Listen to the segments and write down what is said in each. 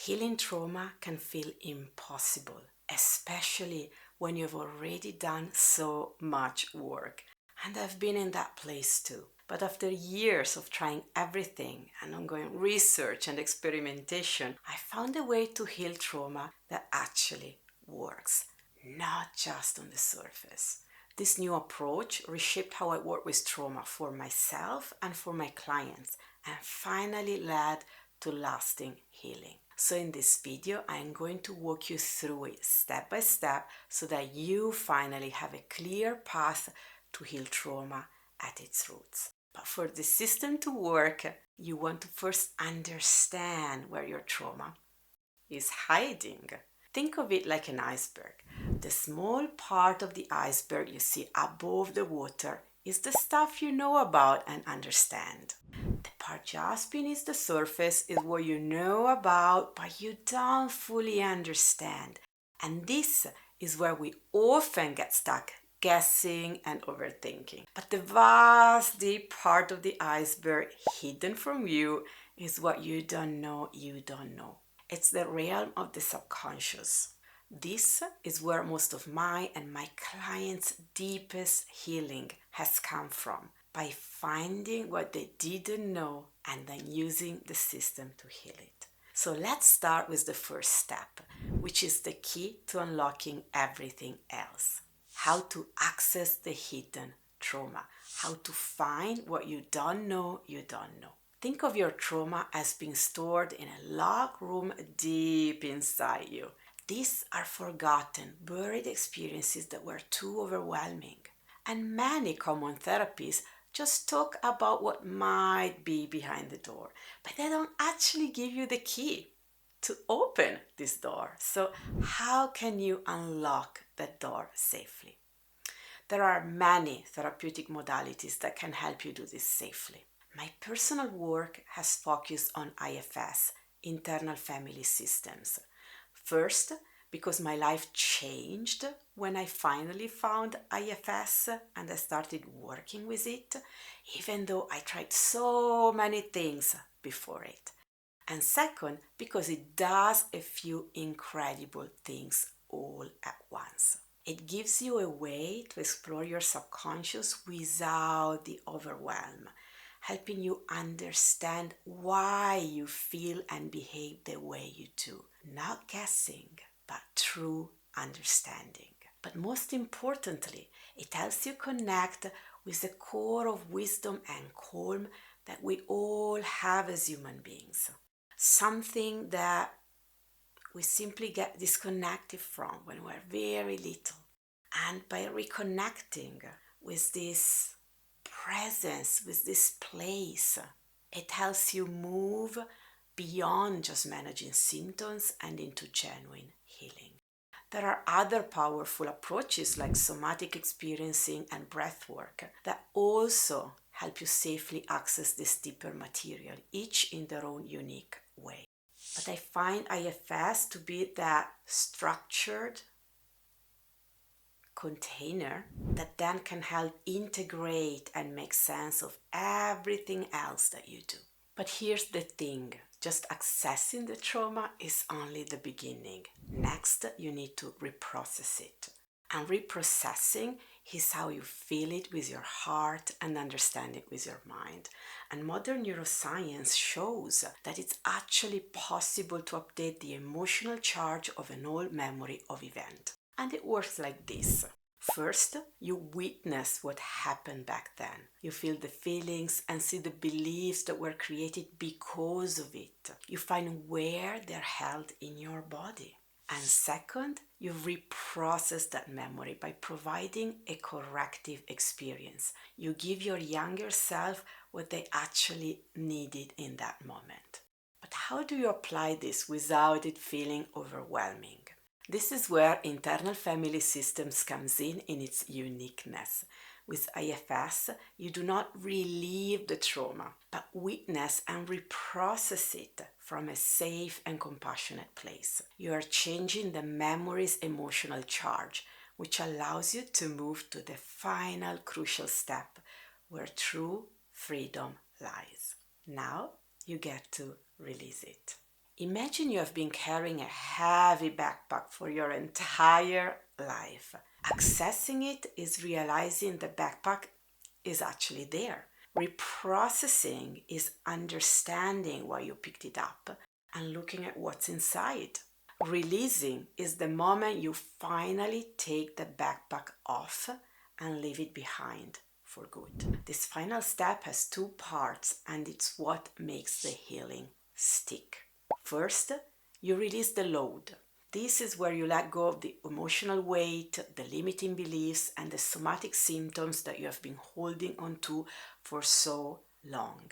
Healing trauma can feel impossible, especially when you've already done so much work. And I've been in that place too. But after years of trying everything and ongoing research and experimentation, I found a way to heal trauma that actually works, not just on the surface. This new approach reshaped how I work with trauma for myself and for my clients, and finally led to lasting healing. So in this video, I am going to walk you through it step by step so that you finally have a clear path to heal trauma at its roots. But for the system to work, you want to first understand where your trauma is hiding. Think of it like an iceberg. The small part of the iceberg you see above the water is the stuff you know about and understand. The part just beneath the surface is what you know about but you don't fully understand. And this is where we often get stuck, guessing and overthinking. But the vast deep part of the iceberg hidden from you is what you don't know you don't know. It's the realm of the subconscious. This is where most of my and my clients' deepest healing has come from, by finding what they didn't know and then using the system to heal it. So let's start with the first step, which is the key to unlocking everything else. How to access the hidden trauma. How to find what you don't know you don't know. Think of your trauma as being stored in a locked room deep inside you. These are forgotten, buried experiences that were too overwhelming. And many common therapies just talk about what might be behind the door, but they don't actually give you the key to open this door. So how can you unlock that door safely? There are many therapeutic modalities that can help you do this safely. My personal work has focused on IFS, internal family systems. First, because my life changed when I finally found IFS and I started working with it, even though I tried so many things before it. And second, because it does a few incredible things all at once. It gives you a way to explore your subconscious without the overwhelm, helping you understand why you feel and behave the way you do. Not guessing, but true understanding. But most importantly, it helps you connect with the core of wisdom and calm that we all have as human beings. Something that we simply get disconnected from when we're very little. And by reconnecting with this presence, with this place, it helps you move beyond just managing symptoms and into genuine healing. There are other powerful approaches like somatic experiencing and breath work that also help you safely access this deeper material, each in their own unique way. But I find IFS to be that structured container that then can help integrate and make sense of everything else that you do. But here's the thing, just accessing the trauma is only the beginning. Next, you need to reprocess it. And reprocessing is how you feel it with your heart and understand it with your mind. And modern neuroscience shows that it's actually possible to update the emotional charge of an old memory of event. And it works like this. First, you witness what happened back then. You feel the feelings and see the beliefs that were created because of it. You find where they're held in your body. And second, you reprocess that memory by providing a corrective experience. You give your younger self what they actually needed in that moment. But how do you apply this without it feeling overwhelming? This is where internal family systems comes in its uniqueness. With IFS, you do not relieve the trauma, but witness and reprocess it from a safe and compassionate place. You are changing the memory's emotional charge, which allows you to move to the final crucial step where true freedom lies. Now you get to release it. Imagine you have been carrying a heavy backpack for your entire life. Accessing it is realizing the backpack is actually there. Reprocessing is understanding why you picked it up and looking at what's inside. Releasing is the moment you finally take the backpack off and leave it behind for good. This final step has two parts, and it's what makes the healing stick. First, you release the load. This is where you let go of the emotional weight, the limiting beliefs, and the somatic symptoms that you have been holding on to for so long.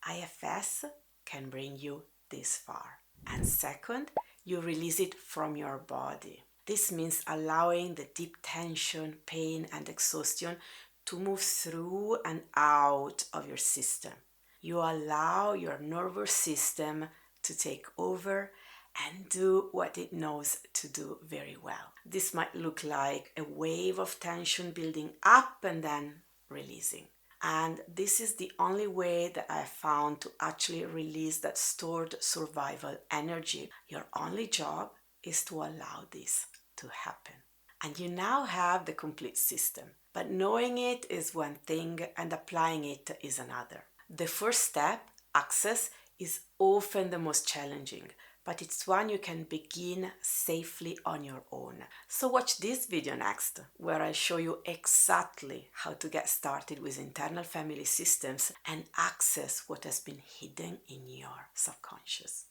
IFS can bring you this far. And second, you release it from your body. This means allowing the deep tension, pain, and exhaustion to move through and out of your system. You allow your nervous system to take over and do what it knows to do very well. This might look like a wave of tension building up and then releasing. And this is the only way that I found to actually release that stored survival energy. Your only job is to allow this to happen. And you now have the complete system. But knowing it is one thing and applying it is another. The first step, access, is often the most challenging, but it's one you can begin safely on your own. So watch this video next, where I'll show you exactly how to get started with internal family systems and access what has been hidden in your subconscious.